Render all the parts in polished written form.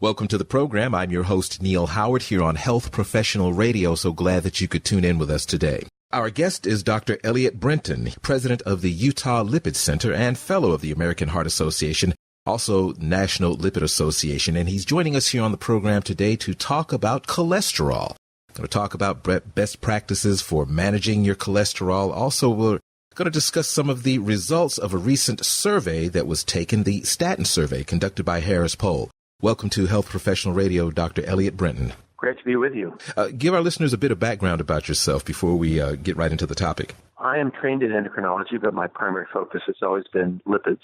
Welcome to the program. I'm your host, Neal Howard, here on Health Professional Radio. So glad that you could tune in with us today. Our guest is Dr. Eliot Brinton, president of the Utah Lipid Center and fellow of the American Heart Association, also National Lipid Association. And he's joining us here on the program today to talk about cholesterol. We're going to talk about best practices for managing your cholesterol. Also, we're going to discuss some of the results of a recent survey that was taken, the Statin Survey, conducted by Harris Poll. Welcome to Health Professional Radio, Dr. Eliot Brinton. Great to be with you. Give our listeners a bit of background about yourself before we get right into the topic. I am trained in endocrinology, but my primary focus has always been lipids.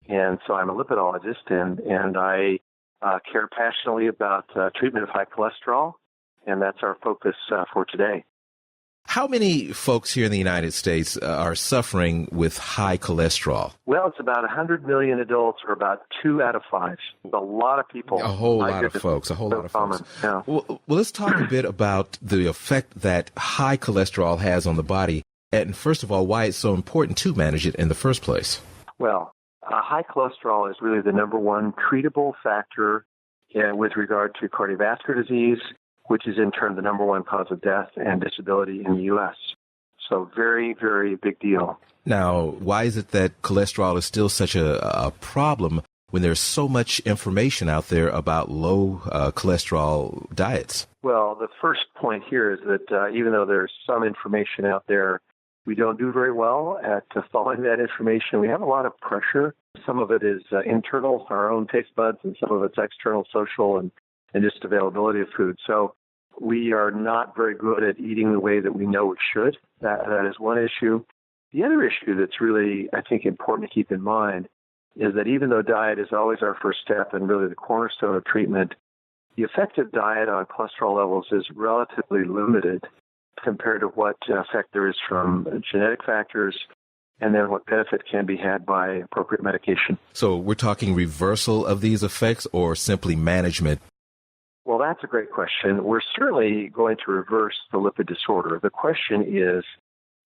And so I'm a lipidologist, and I care passionately about treatment of high cholesterol, and that's our focus for today. How many folks here in the United States are suffering with high cholesterol? Well, it's about 100 million adults, or about 2 out of 5. A lot of people. A whole lot of folks. Yeah. Well, let's talk a bit about the effect that high cholesterol has on the body, and first of all, why it's so important to manage it in the first place. Well, high cholesterol is really the number one treatable factor with regard to cardiovascular disease, which is in turn the number one cause of death and disability in the U.S. So very, very big deal. Now, why is it that cholesterol is still such a problem when there's so much information out there about low cholesterol diets? Well, the first point here is that even though there's some information out there, we don't do very well at following that information. We have a lot of pressure. Some of it is internal, our own taste buds, and some of it's external, social, and just availability of food. So we are not very good at eating the way that we know we should. That is one issue. The other issue that's really, I think, important to keep in mind is that even though diet is always our first step and really the cornerstone of treatment, the effective diet on cholesterol levels is relatively limited compared to what effect there is from genetic factors and then what benefit can be had by appropriate medication. So we're talking reversal of these effects or simply management? Well, that's a great question. We're certainly going to reverse the lipid disorder. The question is,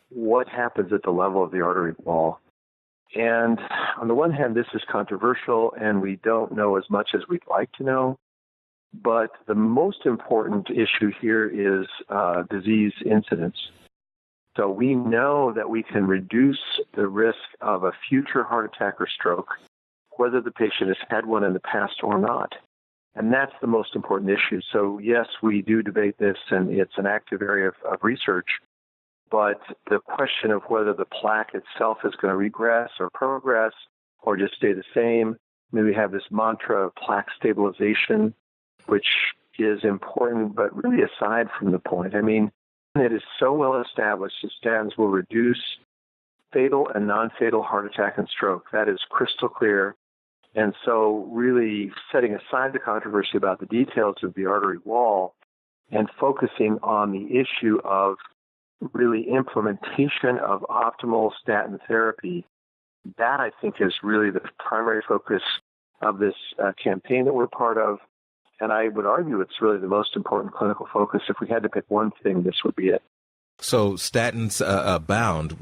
what happens at the level of the artery wall? And on the one hand, this is controversial, and we don't know as much as we'd like to know. But the most important issue here is disease incidence. So we know that we can reduce the risk of a future heart attack or stroke, whether the patient has had one in the past or not. And that's the most important issue. So, yes, we do debate this, and it's an active area of research. But the question of whether the plaque itself is going to regress or progress or just stay the same, we have this mantra of plaque stabilization, which is important, but really aside from the point. I mean, it is so well established that statins will reduce fatal and non-fatal heart attack and stroke. That is crystal clear. And so really setting aside the controversy about the details of the artery wall and focusing on the issue of really implementation of optimal statin therapy, that I think is really the primary focus of this campaign that we're part of. And I would argue it's really the most important clinical focus. If we had to pick one thing, this would be it. So statins abound.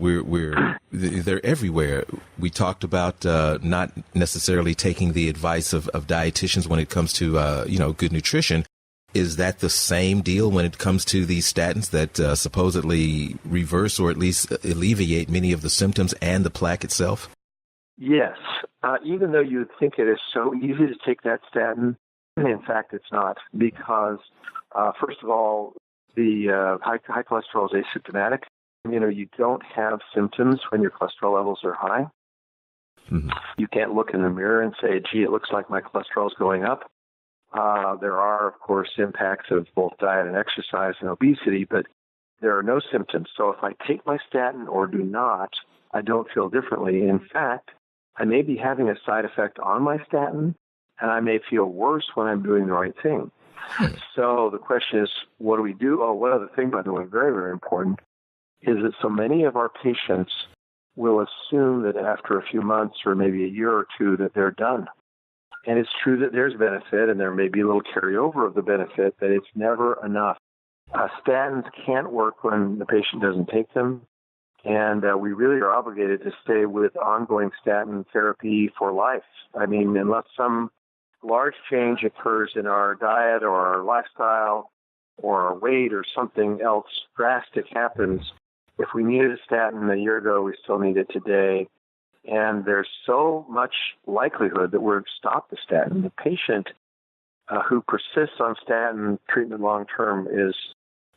They're everywhere. We talked about not necessarily taking the advice of dietitians when it comes to good nutrition. Is that the same deal when it comes to these statins that supposedly reverse or at least alleviate many of the symptoms and the plaque itself? Yes. Even though you think it is so easy to take that statin, in fact, it's not, because, first of all, the high cholesterol is asymptomatic. You don't have symptoms when your cholesterol levels are high. Mm-hmm. You can't look in the mirror and say, gee, it looks like my cholesterol is going up. There are, of course, impacts of both diet and exercise and obesity, but there are no symptoms. So if I take my statin or do not, I don't feel differently. In fact, I may be having a side effect on my statin, and I may feel worse when I'm doing the right thing. So the question is, what do we do? Oh, one other thing, by the way, very, very important, is that so many of our patients will assume that after a few months or maybe a year or two that they're done. And it's true that there's benefit, and there may be a little carryover of the benefit, but it's never enough. Statins can't work when the patient doesn't take them, and we really are obligated to stay with ongoing statin therapy for life. I mean, unless some large change occurs in our diet or our lifestyle or our weight or something else drastic happens, if we needed a statin a year ago, we still need it today. And there's so much likelihood that we're going to stop the statin. The patient who persists on statin treatment long-term is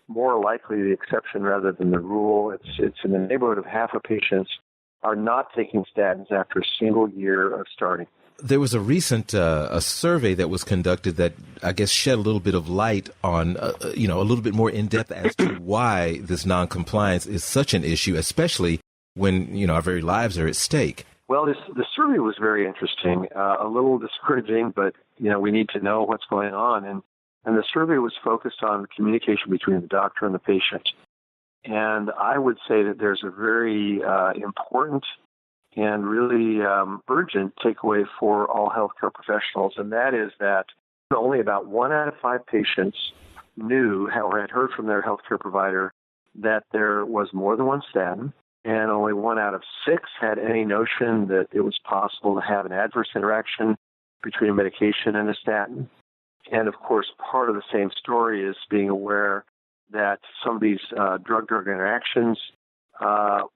more likely the exception rather than the rule. It's in the neighborhood of half of patients are not taking statins after a single year of starting. There was a recent a survey that was conducted that I guess shed a little bit of light on, a little bit more in depth as to why this noncompliance is such an issue, especially when, our very lives are at stake. Well, the survey was very interesting, a little discouraging, but, we need to know what's going on. And the survey was focused on communication between the doctor and the patient. And I would say that there's a very important and really urgent takeaway for all healthcare professionals, and that is that only about 1 out of 5 patients knew or had heard from their healthcare provider that there was more than one statin, and only 1 out of 6 had any notion that it was possible to have an adverse interaction between a medication and a statin. And, of course, part of the same story is being aware that some of these drug-drug interactions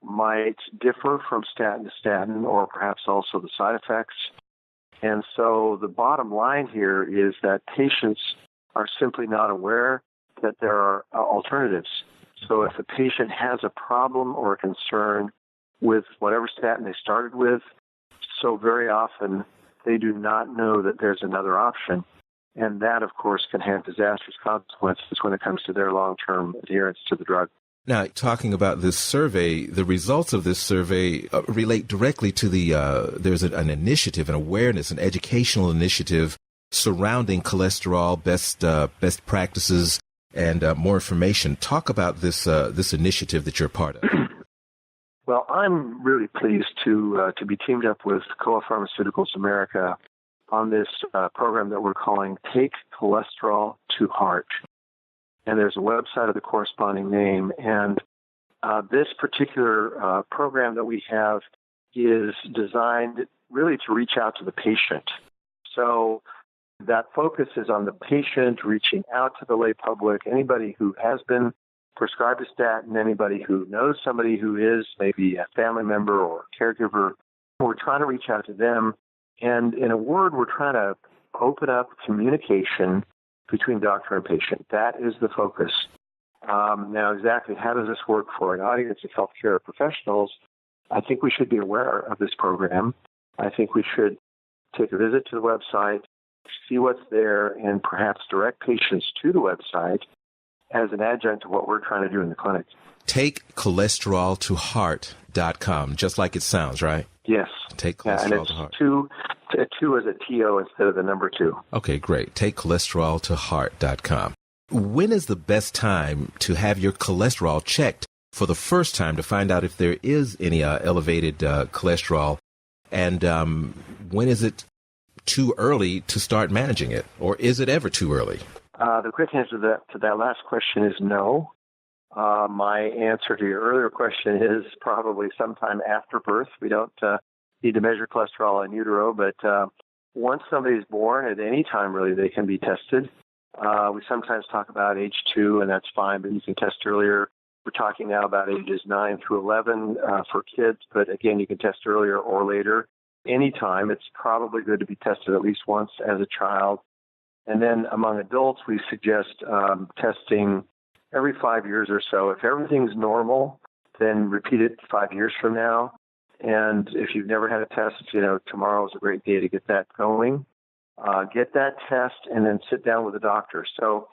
might differ from statin to statin, or perhaps also the side effects. And so the bottom line here is that patients are simply not aware that there are alternatives. So if a patient has a problem or a concern with whatever statin they started with, so very often they do not know that there's another option. And that, of course, can have disastrous consequences when it comes to their long-term adherence to the drug. Now, talking about this survey, the results of this survey relate directly to there's an initiative, an awareness, an educational initiative surrounding cholesterol, best practices, and more information. Talk about this initiative that you're part of. Well, I'm really pleased to be teamed up with Kowa Pharmaceuticals America on this program that we're calling Take Cholesterol to Heart. And there's a website of the corresponding name. And this particular program that we have is designed really to reach out to the patient. So that focus is on the patient, reaching out to the lay public, anybody who has been prescribed a statin, anybody who knows somebody who is, maybe a family member or a caregiver. We're trying to reach out to them. And in a word, we're trying to open up communication between doctor and patient. That is the focus. Now, exactly how does this work for an audience of healthcare professionals? I think we should be aware of this program. I think we should take a visit to the website, see what's there, and perhaps direct patients to the website as an adjunct to what we're trying to do in the clinic. Take cholesterol to heart.com, just like it sounds, right? Yes. Take cholesterol to heart. Two as a T-O instead of the number 2. Okay, great. Take cholesterol to heart.com. When is the best time to have your cholesterol checked for the first time to find out if there is any elevated cholesterol? And when is it too early to start managing it? Or is it ever too early? The quick answer to that last question is no. My answer to your earlier question is probably sometime after birth. We don't need to measure cholesterol in utero, but once somebody's born, at any time really, they can be tested. We sometimes talk about age 2, and that's fine, but you can test earlier. We're talking now about ages 9 through 11 for kids, but again, you can test earlier or later. Anytime, it's probably good to be tested at least once as a child. And then among adults, we suggest testing every 5 years or so. If everything's normal, then repeat it 5 years from now. And if you've never had a test, tomorrow is a great day to get that going. Get that test and then sit down with a doctor. So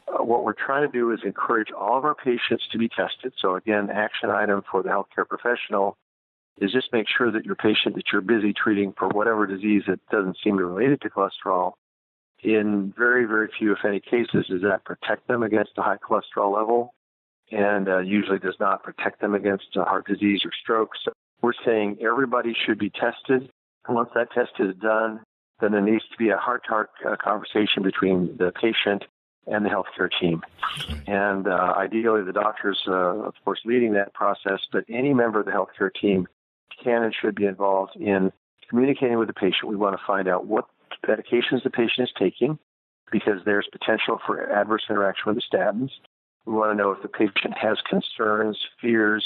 what we're trying to do is encourage all of our patients to be tested. So again, action item for the healthcare professional is just make sure that your patient that you're busy treating for whatever disease that doesn't seem to be related to cholesterol, in very, very few, if any, cases, does that protect them against a high cholesterol level, and usually does not protect them against heart disease or stroke. So we're saying everybody should be tested. And once that test is done, then there needs to be a heart-to-heart conversation between the patient and the healthcare team. And ideally, the doctor's, of course, leading that process, but any member of the healthcare team can and should be involved in communicating with the patient. We want to find out what medications the patient is taking, because there's potential for adverse interaction with the statins. We want to know if the patient has concerns, fears,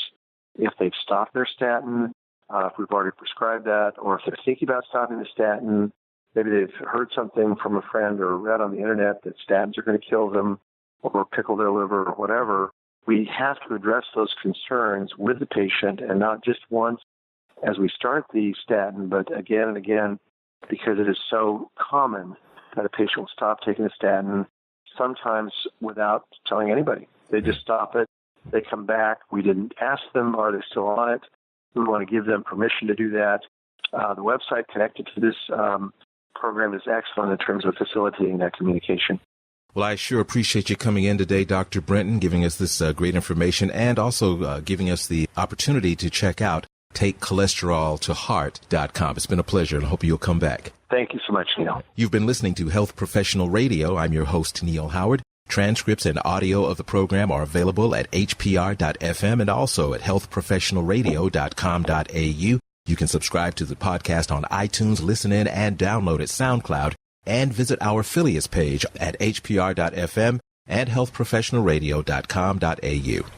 if they've stopped their statin, if we've already prescribed that, or if they're thinking about stopping the statin. Maybe they've heard something from a friend or read on the internet that statins are going to kill them or pickle their liver or whatever. We have to address those concerns with the patient, and not just once as we start the statin, but again and again, because it is so common that a patient will stop taking the statin, sometimes without telling anybody. They just stop it. They come back. We didn't ask them, are they still on it? We want to give them permission to do that. The website connected to this program is excellent in terms of facilitating that communication. Well, I sure appreciate you coming in today, Dr. Brinton, giving us this great information, and also giving us the opportunity to check out TakeCholesterolToHeart.com. It's been a pleasure, and I hope you'll come back. Thank you so much, Neal. You've been listening to Health Professional Radio. I'm your host, Neal Howard. Transcripts and audio of the program are available at hpr.fm and also at healthprofessionalradio.com.au. You can subscribe to the podcast on iTunes, listen in, and download at SoundCloud, and visit our affiliates page at hpr.fm and healthprofessionalradio.com.au.